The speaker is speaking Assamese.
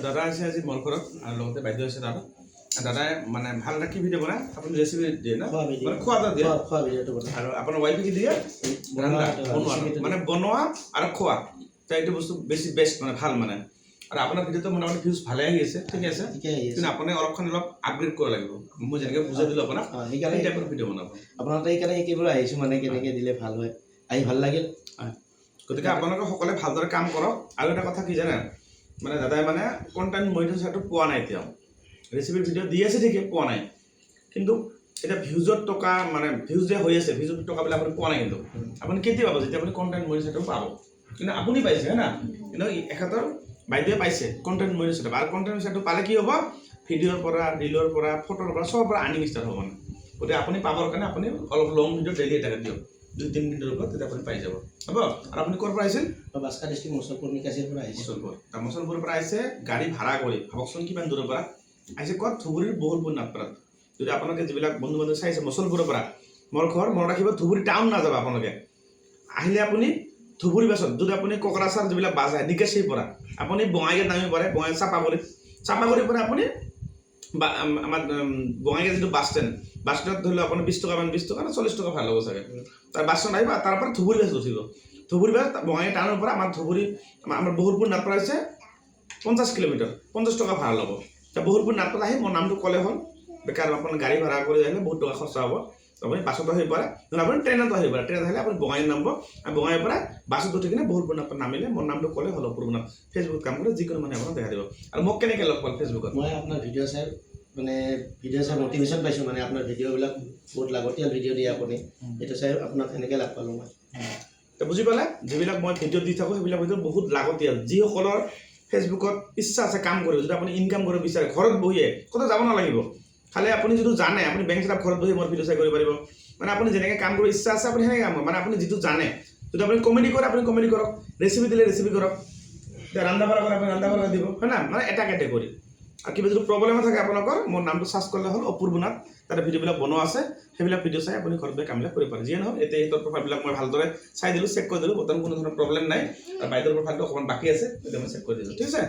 দাদা আছে আজি মোৰ ঘৰত আৰু লগতে বাইদেউ আছে দাদা দাদাই মানে ভাল এটা কি ভিডিঅ' বনায় আপুনি ৰেচিপি দিয়ে না মানে খোৱা এটা দিয়ে আৰু আপোনাৰ ৱাইফে কি দিয়ে বনোৱা মানে বনোৱা আৰু খোৱা তো এইটো বস্তু বেছি বেষ্ট মানে ভাল মানে আৰু আপোনাৰ ভিডিঅ'টো মোটামুটি ভিউজ ভালে আহি আছে ঠিক আছে কিন্তু আপুনি অলপখন অলপ আপগ্ৰেড কৰিব লাগিব মই যেনেকৈ বুজাই দিলোঁ আপোনাক সেইকাৰণে এই টাইপৰ ভিডিঅ' বনাব আপোনাৰ সেইকাৰণে শিকিবলৈ আহিছোঁ মানে কেনেকৈ দিলে ভাল হয় আহি ভাল লাগিল গতিকে আপোনালোকে সকলোৱে ভালদৰে কাম কৰক আৰু এটা কথা কি জানে মানে দাদাই মানে কণ্টেণ্ট মনিটাইজেশ্যনটো পোৱা নাই এতিয়াও ৰেচিপিৰ ভিডিঅ' দি আছে ঠিকে পোৱা নাই কিন্তু এটা ভিউজত টকা মানে ভিউজ যে হৈ আছে ভিউজত টকাবিলাক আপুনি পোৱা নাই কিন্তু আপুনি কেতিয়া পাব যেতিয়া আপুনি কণ্টেণ্ট মনিটাইজেশ্যনটো পাব কিন্তু আপুনি পাইছে হয় না কিন্তু এখেতৰ বাইদেৱে পাইছে কণ্টেণ্ট মনিটাইজেশ্যন আৰু কণ্টেণ্ট মনিটাইজেশ্যনটো পালে কি হ'ব ভিডিঅ'ৰ পৰা ৰিলৰ পৰা ফটোৰ পৰা চবৰ পৰা আৰ্নিং ষ্টাৰ্ট হ'ব মানে গতিকে আপুনি পাবৰ কাৰণে আপুনি অলপ লং ভিডিঅ' ডেইলি এটাকে দিয়ক 2-3 মিনিটৰ ওপৰত তেতিয়া আপুনি পাই যাব হ'ব আৰু আপুনি ক'ৰ পৰা আহিছিল বাস্কা ডিষ্ট্ৰিক্ট মচলপুৰ নিকাশীৰ পৰা আহিছোঁ মচলপুৰৰ পৰা আহিছে গাড়ী ভাড়া কৰি ভাবকচোন কিমান দূৰৰ পৰা আহিছে ক'ত ধুবুৰীৰ বহুলপুৰ নাটপাৰাত যদি আপোনালোকে যিবিলাক বন্ধু বান্ধৱ চাইছে মচলপুৰৰ পৰা মোৰ ঘৰ মনত ৰাখিব ধুবুৰী টাউন নাযাব আপোনালোকে আহিলে আপুনি ধুবুৰী বাছত যদি আপুনি কোকৰাঝাৰ যিবিলাক বাছ আহে নিকাশীৰ পৰা আপুনি বঙাইগাঁৱত নামিব পাৰে বঙাইগাঁও চাপাগুৰিৰ পৰা আপুনি আমাৰ বঙাইগাঁও যিটো বাছ ষ্টেণ্ডত ধৰি লওক আপুনি 20 টকা মান 20 টকা না 40 টকা ভাল হ'ব চাগে তাৰ বাছত আহিব তাৰ পৰা ধুবুৰী বাছ উঠিব ধুবুৰী বাছ বঙাইগাঁও টাউনৰ পৰা আমাৰ ধুবুৰী আমাৰ বহুলপুৰ নাটপাৰা হৈছে 50 কিলোমিটাৰ 50 টকা ভাড়া ল'ব বহুলপুৰ নাটপাৰা আহি মোৰ নামটো ক'লে হ'ল বেকাৰ আপোনাৰ গাড়ী ভাড়া কৰি আহিলে বহুত টকা খৰচা হ'ব আপুনি বাছত আহিব পাৰে আপুনি ট্ৰেইনতো আহিব পাৰে ট্ৰেইনত আহিলে আপুনি বঙাইগাঁও নামিব আৰু বঙাইগাঁৱৰ পৰা বাছত উঠি কিনে বহুলপুৰ নাটপাৰা নামিলে মোৰ নামটো ক'লে হ'ল অপূৰ্বনাথ ফেচবুকত কাম কৰে যিকোনো মানুহে আপোনাক দেখা দিব আৰু মোক কেনেকৈ লগ পাল ফেচবুকত মই আপোনাৰ ভিডিঅ' চাই মটিভেশ্যন পাইছোঁ মানে আপোনাৰ ভিডিঅ'বিলাক বহুত লাগতিয়াল ভিডিঅ' দিয়ে আপুনি এইটো চাই আপোনাক এনেকৈ লাগ পালোঁ মই তো বুজি পালে যিবিলাক মই ভিডিঅ' দি থাকোঁ সেইবিলাক ভিডিঅ' বহুত লাগতিয়াল যিসকলৰ ফেচবুকত ইচ্ছা আছে কাম কৰিব যদি আপুনি ইনকাম কৰিব বিচাৰে ঘৰত বহিয়ে ক'তো যাব নালাগিব খালি আপুনি যিটো জানে আপুনি বেংক ষ্টাফ ঘৰত বহি মোৰ ভিডিঅ' চাই কৰিব পাৰিব মানে আপুনি যেনেকৈ কাম কৰিব ইচ্ছা আছে আপুনি সেনেকৈ কাম কৰিব মানে আপুনি যিটো জানে যদি আপুনি কমেডি কৰে আপুনি কমেডি কৰক ৰেচিপি দিলে ৰেচিপি কৰক ৰান্ধা বাঢ়া কৰে আপুনি ৰান্ধা বাঢ়া দিব হয় না মানে এটা কেটেগৰী আৰু কিবা যদি প্ৰব্লেম থাকে আপোনালোকৰ মোৰ নামটো চাৰ্চ কৰিলে হ'ল অপূৰ্বনাথ তাতে ভিডিঅ'বিলাক বনোৱা আছে সেইবিলাক ভিডিঅ' চাই আপুনি ঘৰত বহি কামবিলাক কৰিব পাৰে যিয়ে নহওক এতিয়া সিহঁতৰ প্ৰফাইলবিলাক মই ভালদৰে চাই দিলোঁ চেক কৰি দিলোঁ বৰ্তমান কোনো ধৰণৰ প্ৰব্লেম নাই আৰু বাইদেউৰ প্ৰফাইলটো অকণমান বাকী আছে তেতিয়া মই চেক কৰি দিলোঁ ঠিক আছে